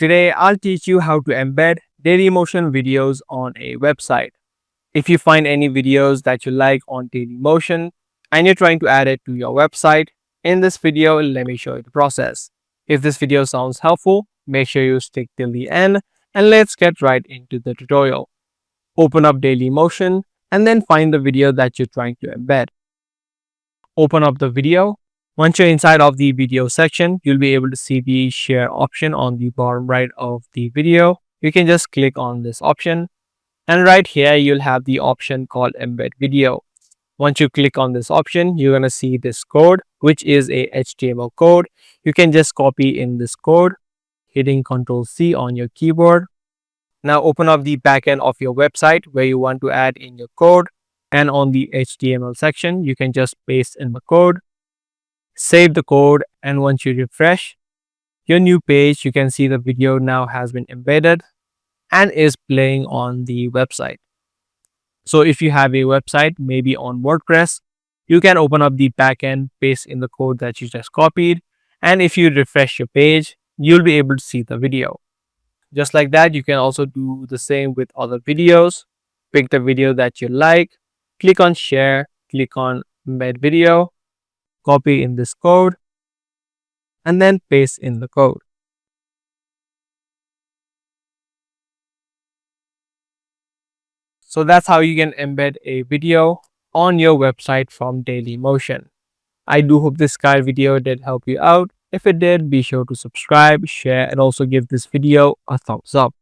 Today, I'll teach you how to embed Dailymotion videos on a website. If you find any videos that you like on Dailymotion and you're trying to add it to your website, in this video, let me show you the process. If this video sounds helpful, make sure you stick till the end and let's get right into the tutorial. Open up Dailymotion and then find the video that you're trying to embed. Open up the video. Once you're inside of the video section, you'll be able to see the share option on the bottom right of the video. You can just click on this option. And right here, you'll have the option called Embed Video. Once you click on this option, you're going to see this code, which is a HTML code. You can just copy in this code, hitting Ctrl+C on your keyboard. Now open up the backend of your website where you want to add in your code. And on the HTML section, you can just paste in the code. Save the code, and once you refresh your new page, you can see the video now has been embedded and is playing on the website. So if you have a website, maybe on WordPress, you can open up the backend, paste in the code that you just copied, and if you refresh your page, you'll be able to see the video. Just like that, you can also do the same with other videos. Pick the video that you like, click on share, click on embed video, copy in this code, and then paste in the code. So that's how you can embed a video on your website from Dailymotion. I do hope this guide video did help you out. If it did, be sure to subscribe, share, and also give this video a thumbs up.